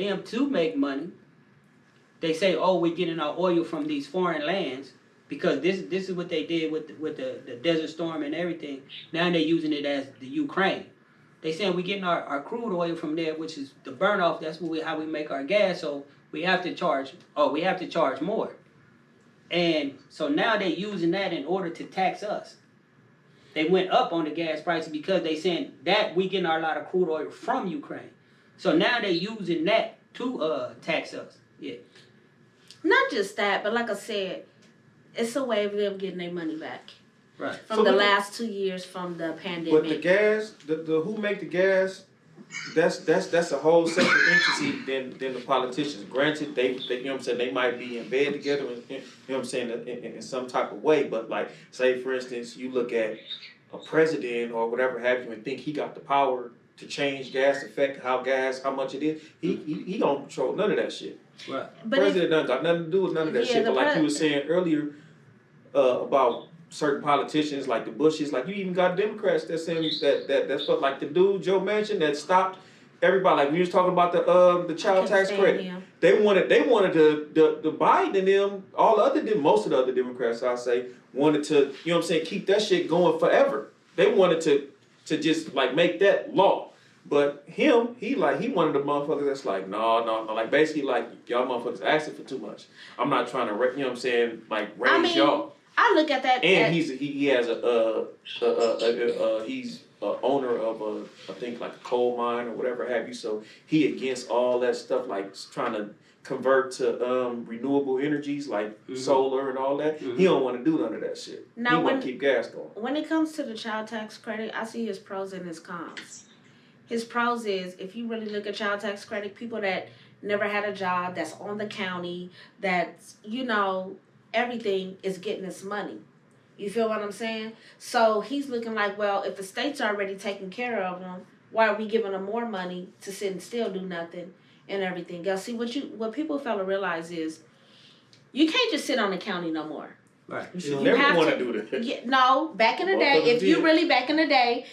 them to make money, they say, oh, we're getting our oil from these foreign lands, because this is what they did with the Desert Storm and everything. Now they're using it as the Ukraine. They saying we're getting our crude oil from there, which is the burn off. That's how we make our gas. So we have to charge more. And so now they're using that in order to tax us. They went up on the gas prices because they saying that we getting our lot of crude oil from Ukraine. So now they're using that to tax us. Yeah. Not just that, but like I said, it's a way of them getting their money back. Right. From the last 2 years from the pandemic. But the gas, the who make the gas, that's a whole separate entity than the politicians. Granted, they you know what I'm saying, they might be in bed together, you know what I'm saying, in some type of way. But like, say for instance, you look at a president or whatever have you and think he got the power to change gas, affect how much it is. He don't control none of that shit. Right. But president doesn't got nothing to do with none of that shit. But like you were saying earlier about certain politicians like the Bushes, like you even got Democrats that saying that's what, like the dude Joe Manchin that stopped everybody. Like we was talking about the child tax credit. Him. They wanted the Biden and them, most of the other Democrats I say wanted to, you know what I'm saying, keep that shit going forever. They wanted to just like make that law. But he one of the motherfuckers that's like, no, like basically like y'all motherfuckers asking for too much. I'm not trying to, you know what I'm saying, like raise y'all. I look at that, and he's owner of I think like a coal mine or whatever have you. So he against all that stuff, like trying to convert to renewable energies like solar and all that. He don't want to do none of that shit. Now, he want to keep gas going. When it comes to the child tax credit, I see his pros and his cons. His pros is, if you really look at child tax credit, people that never had a job, that's on the county, that's, you know, everything is getting this money. You feel what I'm saying? So he's looking like, well, if the state's already taking care of them, why are we giving them more money to sit and still do nothing and everything else? See, what people fail to realize is, you can't just sit on the county no more. Right. You never want to do that. No, back in the day, if you really back in the day,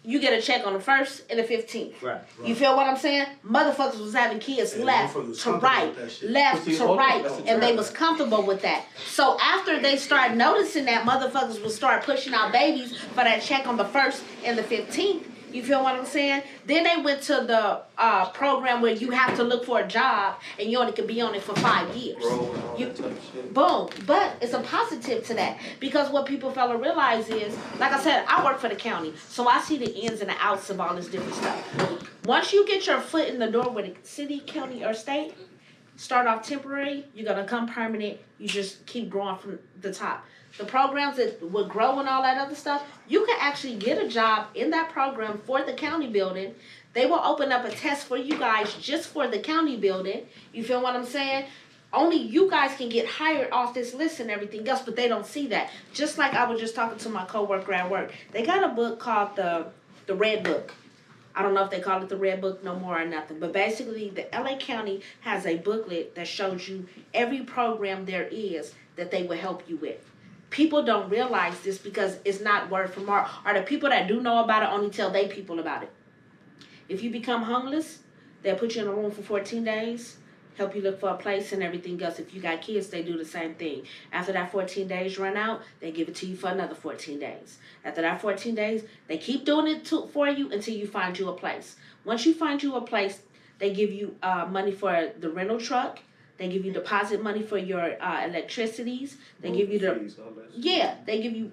you get a check on the 1st and the 15th. Right. You feel what I'm saying? Motherfuckers was having kids left to right, and they was comfortable with that. So after they start noticing that, motherfuckers will start pushing out babies for that check on the 1st and the 15th. You feel what I'm saying? Then they went to the program where you have to look for a job and you only can be on it for 5 years. Boom. But it's a positive to that, because what people fail to realize is, like I said, I work for the county, so I see the ins and the outs of all this different stuff. Once you get your foot in the door with a city, county, or state, start off temporary, you're going to come permanent, you just keep growing from the top. The programs that would grow and all that other stuff, you can actually get a job in that program for the county building. They will open up a test for you guys just for the county building. You feel what I'm saying? Only you guys can get hired off this list and everything else, but they don't see that. Just like I was just talking to my coworker at work. They got a book called the Red Book. I don't know if they call it the Red Book no more or nothing, but basically the LA County has a booklet that shows you every program there is that they will help you with. People don't realize this because it's not word from mouth. Or the people that do know about it only tell they people about it. If you become homeless, they'll put you in a room for 14 days, help you look for a place and everything else. If you got kids, they do the same thing. After that 14 days run out, they give it to you for another 14 days. After that 14 days, they keep doing it for you until you find you a place. Once you find you a place, they give you money for the rental truck. They give you deposit money for your electricities. They give you they give you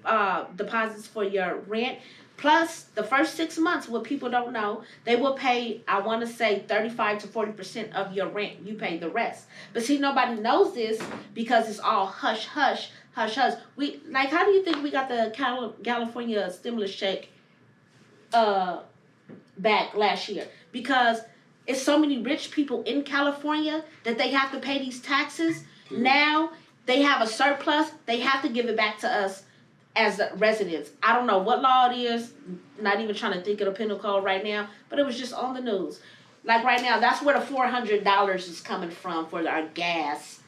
deposits for your rent. Plus, the first 6 months, what people don't know, they will pay, I want to say, 35 to 40% of your rent. You pay the rest. But see, nobody knows this because it's all hush, hush, hush, hush. How do you think we got the California stimulus check back last year? Because it's so many rich people in California that they have to pay these taxes. Now they have a surplus. They have to give it back to us as residents. I don't know what law it is. Not even trying to think of the penal code right now. But it was just on the news. Like right now, that's where the $400 is coming from for our gas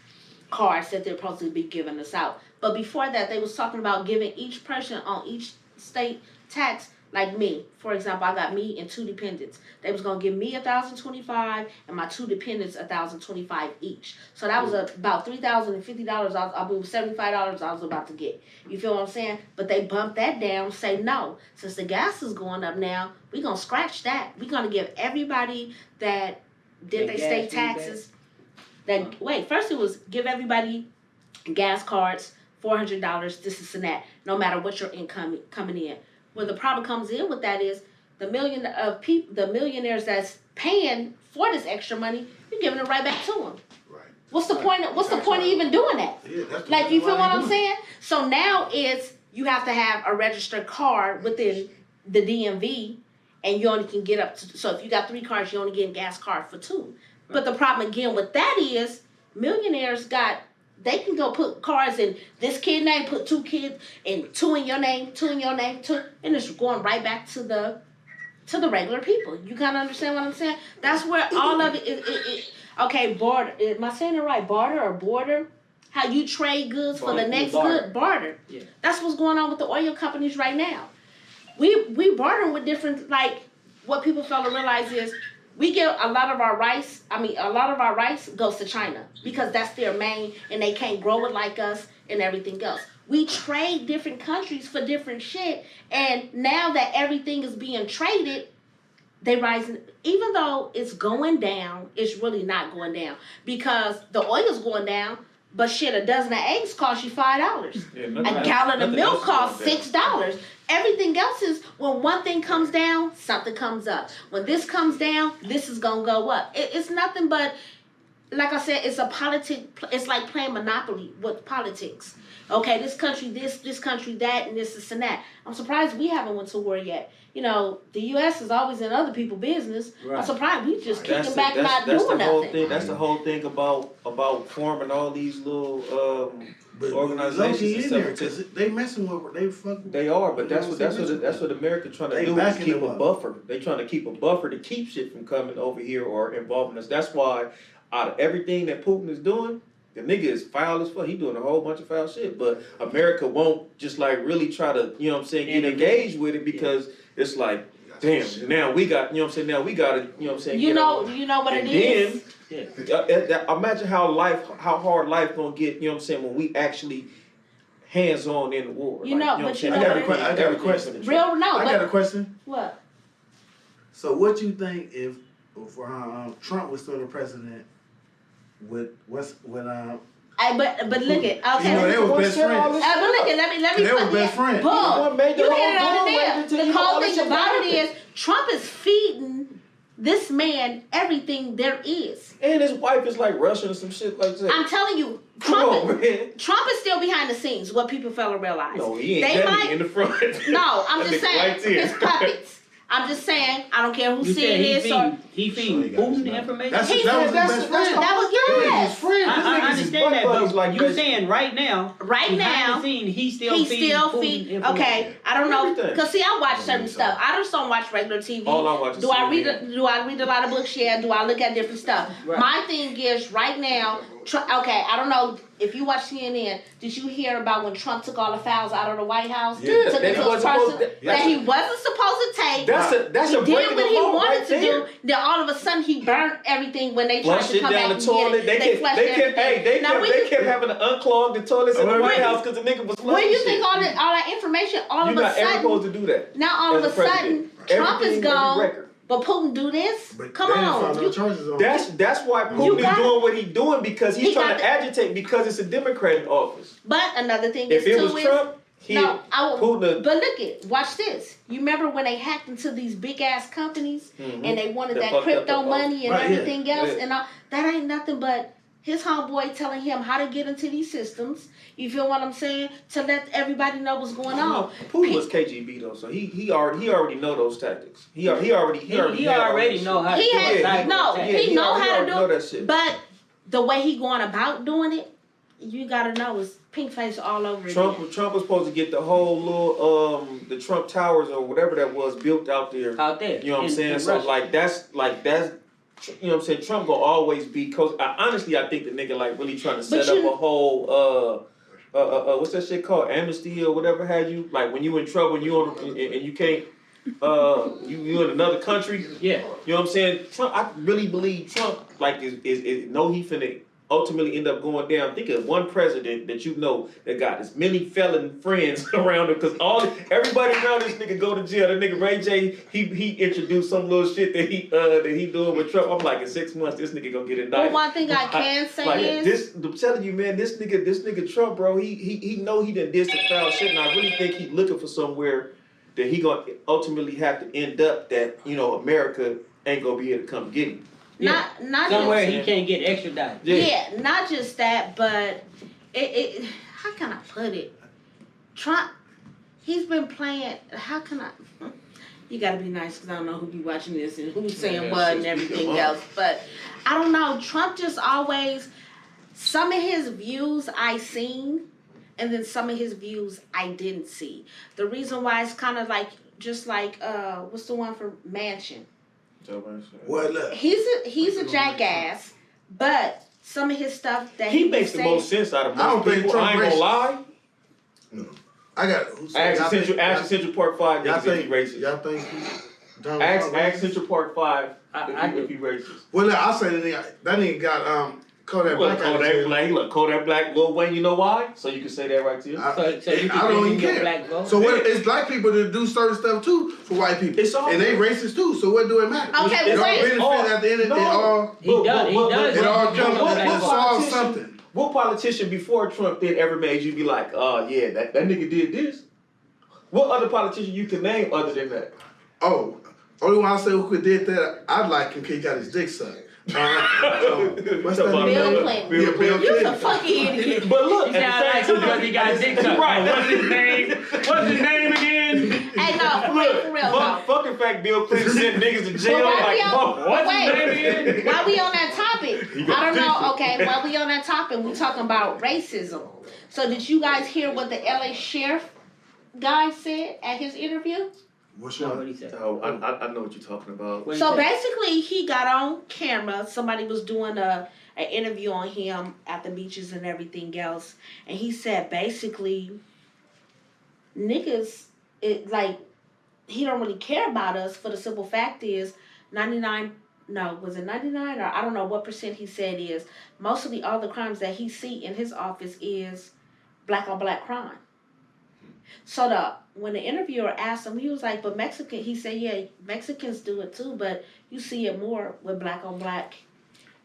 cards that they're supposed to be giving us out. But before that, they was talking about giving each person on each state tax Like me, for example, I got me and 2 dependents. They was gonna give me $1,025 and my 2 dependents $1,025 each. So that was about $3,050. I believe $75 I was about to get. You feel what I'm saying? But they bumped that down. Say no, since the gas is going up now, we gonna scratch that. We gonna give everybody that did their state taxes. First it was give everybody gas cards, $400, this and that, no matter what your income coming in. Where the problem comes in with that is the millionaires that's paying for this extra money, you're giving it right back to them. Right. What's the point? What's the point of even doing that? Yeah, that's like, you feel what I'm saying? So now you have to have a registered card within the DMV, and you only can get up to. So if you got 3 cars, you only get a gas card for 2. But the problem again with that is millionaires they can go put cars in this kid name, put 2 kids, and 2 in your name, 2 in your name, 2, and it's going right back to the regular people. You kind of understand what I'm saying? That's where all of it. Okay, barter. Am I saying it right? Barter or border? How you trade goods for the next good? Barter. Yeah. That's what's going on with the oil companies right now. We bartering with different, like, what people fail to realize is we get a lot of our rice. A lot of our rice goes to China because that's their main, and they can't grow it like us and everything else. We trade different countries for different shit, and now that everything is being traded, they rising. Even though it's going down, it's really not going down because the oil's going down. But shit, a dozen of eggs cost you $5. A gallon of milk costs $6. Everything else is when one thing comes down, something comes up. When this comes down, this is gonna go up. It's nothing but, like I said, it's a politic. It's like playing Monopoly with politics. Okay, this country this country that, and this and that. I'm surprised we haven't went to war yet. You know, the U.S. is always in other people's business. Right. I'm surprised we just kicking back, not doing nothing. That's the whole thing about forming all these little organizations and stuff. Because they messing with, they fucking. They are, but that's what America trying to do is keep a buffer. They trying to keep a buffer to keep shit from coming over here or involving us. That's why out of everything that Putin is doing, the nigga is foul as fuck. He doing a whole bunch of foul shit. But America won't just like really try to, you know what I'm saying, get engaged with it because it's like, damn, now we got, you know what I'm saying, now we got to, you know what I'm saying. You know what it is? Imagine how hard life gonna get, you know what I'm saying, when we actually hands-on in the war. I got a question. I got a question. What? So what you think if Trump was still the president? But look at okay. You know, they were best friends. But look at let me. They were best friends. Boom. You hit it on the nail. The whole thing about it is Trump is feeding this man everything there is. And his wife is like Russian or some shit like that. I'm telling you, Trump is still behind the scenes. What people fail to realize. No, he ain't definitely in the front. No, I'm just saying his puppets. I'm just saying, I don't care who's seeing this. He feeding Putin the information. That was best friend. That was yes. I understand that, but like you're saying right now, behind the scene, he's still feeding. Okay, I don't know, cause see, I watch certain stuff. I just don't watch regular TV. All I watch is Do I read a lot of books? Yeah. Do I look at different stuff? Right. My thing is right now. Okay, I don't know if you watch CNN. Did you hear about when Trump took all the files out of the White House? Yeah, took it to his person that he wasn't supposed to take. That's he a did what he wanted right to do. Then all of a sudden he burned everything when they tried Flush to it come down back the toilet. and get it. They kept having to unclog the toilets in the White House because the nigga was flushing. Where you think all that information? All of a sudden, you're not ever supposed to do that. Now all of a sudden, Trump is gone. But Putin do this? But come on. That's why Putin is doing what he's doing because he's trying to agitate because it's a Democrat in office. But another thing if it was Trump, Putin. But look watch this. You remember when they hacked into these big ass companies and they wanted that crypto money and everything else and all that ain't nothing but his homeboy telling him how to get into these systems. You feel what I'm saying? To let everybody know what's going on. Putin was KGB though, so he already know those tactics. He already know how to do it. He know how to do it. But the way he going about doing it, you gotta know is pink face all over. Trump was supposed to get the whole little the Trump Towers or whatever that was built out there. You know what I'm saying? So that's you know what I'm saying? Trump gonna always be honestly, I think the nigga like really trying to set up a whole what's that shit called? Amnesty or whatever have you. Like when you in trouble and you can't you in another country. Yeah. You know what I'm saying? Trump, I really believe Trump, like, is know he finna ultimately end up going down. Think of one president that you know that got as many felon friends around him, because everybody around this nigga go to jail. That nigga Ray J, he introduced some little shit that he doing with Trump. I'm like, in 6 months, this nigga gonna get indicted. But one thing I can say is, I'm telling you, man, this nigga Trump, bro, he know he done did some foul shit, and I really think he looking for somewhere that he gonna ultimately have to end up that, you know, America ain't gonna be able to come get him. not Somewhere just, he can't get extradited. yeah, not just that, but it how can I put it? Trump, he's been playing. How can I? You gotta be nice because I don't know who be watching this and who's saying what and everything else. But I don't know. Trump just always, some of his views I seen, and then some of his views I didn't see. The reason why it's kind of like just like what's the one for Mansion? Well, look, He's a jackass, but some of his stuff that he makes the most sense out of most people. I ain't gonna lie. No. I got Action Central Park 5 y'all niggas if he think racist. y'all think Ask Central Park 5 if he racist. Well, look, I'll say that nigga got Kodak Black. Kodak Black, Lil Wayne. You know why? So you can say that right to you. So you I don't even your care. black vote? So what? It's black people that do certain stuff too for white people, It's all and they racist too. So what do it matter? Okay, it all wait. benefits at the end of it. All He does. it all He does. comes. It solves something. What politician before Trump did ever made you be like, oh yeah, that nigga did this? What other politician you can name other than that? Oh, only one I say who did that, I'd like him because he got his dick sucked. What's that name? Bill Clinton. Bill You're Clinton. a fucking idiot. But look, He sound like because he got dick sucked. Right. What's his name? What's his name again? Hey, no, for real though. Fucking fact, Bill Clinton sent niggas to jail. What's his name again? While we on that topic, I don't know. Okay, while we on that topic, we talking about racism. So did you guys hear what the LA sheriff guy said at his interview? What's No, wrong? what he said. Oh, I know what you're talking about. What he So said? basically, he got on camera. Somebody was doing an interview on him at the beaches and everything else, and he said basically, niggas, it like he don't really care about us. For the simple fact is, 99. No, was it 99 or I don't know what percent he said is. Mostly all the crimes that he see in his office is black on black crime. So when the interviewer asked him, he was like, but Mexican, he said, yeah, Mexicans do it too, but you see it more with black on black.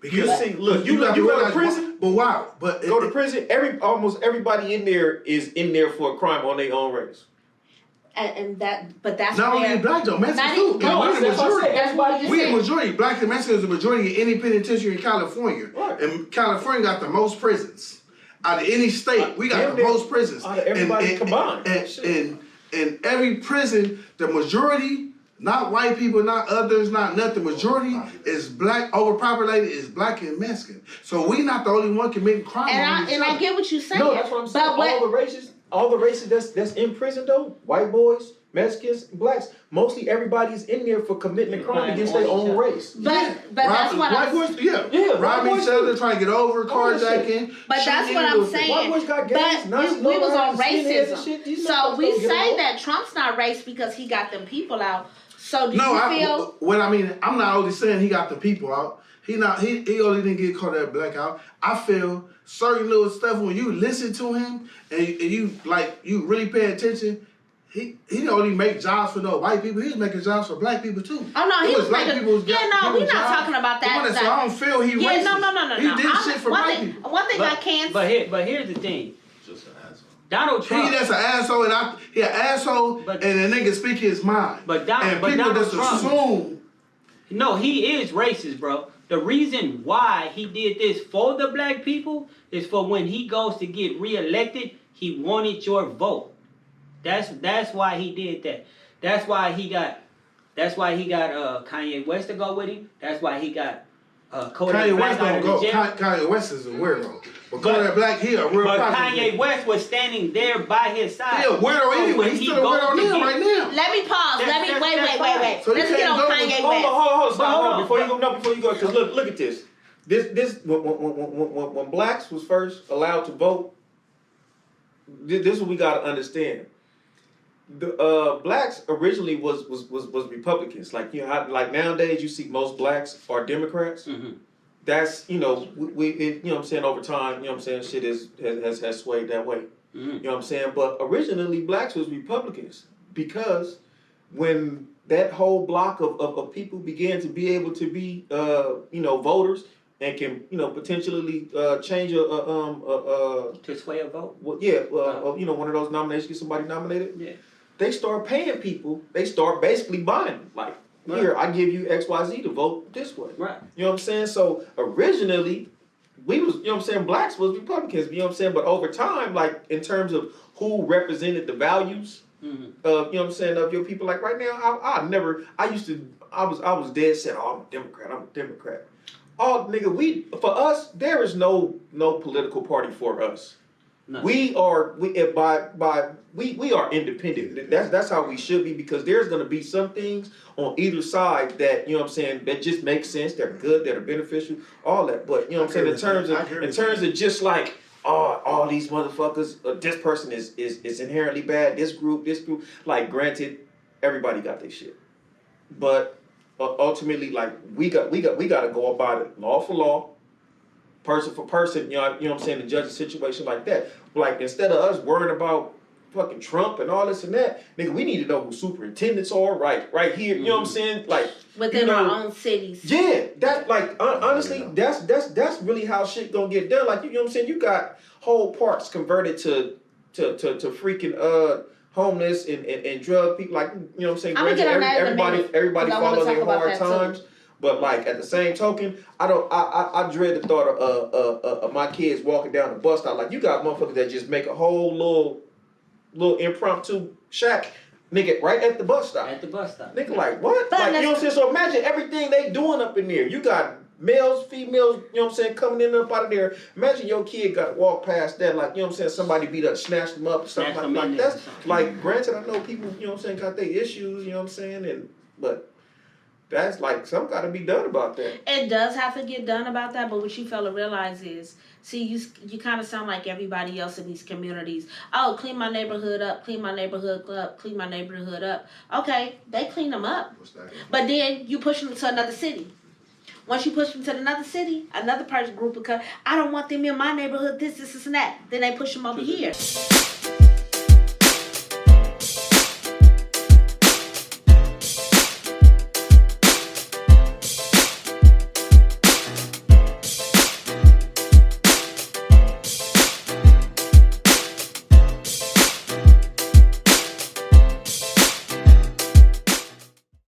Because you go to prison. But wow, but Go to prison. Almost everybody in there is in there for a crime on their own race. And that's not where, only black though, Mexicans too. No, We're the majority. That's what We the majority. Black and Mexicans are the majority in any penitentiary in California. Right. And California got the most prisons. Out of any state, we got the most prisons. Out of everybody combined. And every prison, the majority, not white people, not others, not nothing. Majority is black, overpopulated is black and Mexican. So we not the only one committing crime. And I get what you're saying. No, that's what I'm saying. All the races that's in prison though, white boys, Mexicans, blacks, mostly everybody's in there for committing a crime against their own race. But that's what white boys, robbing each other, trying to get over, carjacking. But that's what I'm saying. White boys got gangs, But we was on skinheads and racism. shit. These So motherfuckers we don't get say along. that Trump's not racist because he got them people out. So do No, you feel? what I mean, I'm not only saying he got the people out. He only didn't get caught that black out. I feel certain little stuff when you listen to him and you really pay attention. He didn't only make jobs for no white people. He was making jobs for black people too. Oh no, he was black making. people's Yeah, no, we're not talking about that. So I don't feel he racist. Yeah, no. He did shit for white people. One thing I can. But here's the thing. Just an asshole. Donald Trump. He that's an asshole, and he an asshole, and the nigga speak his mind. But people Donald just Trump, assume. No, he is racist, bro. The reason why he did this for the black people is for when he goes to get reelected, he wanted your vote. That's why he did that. That's why he got Kanye West to go with him. That's why he got Kodak Kanye Black West out of don't the go. jail. Kanye West is a weirdo. But Kodak Black, he a real But prophet. Kanye West was standing there by his side. He a weirdo So anyway. when He's he still a goes weirdo to now, get- right now. Let me pause. That's Wait. So you Let's get can't on go Kanye with- West. Hold on. on. Before you go, because look at this. This when blacks was first allowed to vote, this is what we gotta understand. The blacks originally was Republicans. Like like nowadays you see most blacks are Democrats. Mm-hmm. That's you know you know what I'm saying, over time, you know what I'm saying, shit has swayed that way. Mm-hmm. You know what I'm saying? But originally blacks was Republicans, because when that whole block of people began to be able to be you know, voters and can, you know, potentially change To sway a vote. well, yeah, you know, one of those nominations, get somebody nominated. Yeah. They start paying people. They start basically buying them. Like, Right. here, I give you XYZ to vote this way. Right. You know what I'm saying? So originally, we was, you know what I'm saying, blacks was Republicans, you know what I'm saying? But over time, like, in terms of who represented the values Mm-hmm. of, you know what I'm saying, of your people, like right now, I was dead set, oh, I'm a Democrat. Oh, nigga, for us, there is no political party for us. No. We are independent. That's how we should be, because there's gonna be some things on either side that, you know what I'm saying, that just make sense, they're good, that are beneficial, all that. But you know what I'm saying, in terms of just like, oh, all these motherfuckers, this person is inherently bad, this group, like, granted, everybody got their shit. But ultimately, like, we got to go about it law for law, person for person, you know what I'm saying, to judge a situation like that. Like, instead of us worrying about fucking Trump and all this and that, nigga, we need to know who superintendents are right here, you know what I'm saying? Like, within our own cities. Yeah, that, like, honestly, that's really how shit gonna get done. Like, you know what I'm saying, you got whole parks converted to freaking homeless and drug people, like, you know what I'm saying, everybody follows their hard times. Too. But, like, at the same token, I dread the thought of my kids walking down the bus stop. Like, you got motherfuckers that just make a whole little impromptu shack, nigga, right at the bus stop. At the bus stop. Nigga, like, what? Like, you know what I'm saying? So imagine everything they doing up in there. You got males, females, you know what I'm saying, coming in and up out of there. Imagine your kid got to walk past that, like, you know what I'm saying, somebody beat up, snatched them up, or something like that. That's, like, granted, I know people, you know what I'm saying, got their issues, you know what I'm saying, but that's, like, something got to be done about that. It does have to get done about that, but what you fail to realize is, see, you kind of sound like everybody else in these communities. Oh, clean my neighborhood up, clean my neighborhood up, clean my neighborhood up. Okay, they clean them up. But then you push them to another city. Once you push them to another city, another person group will come, I don't want them in my neighborhood, this, and that. Then they push them over here.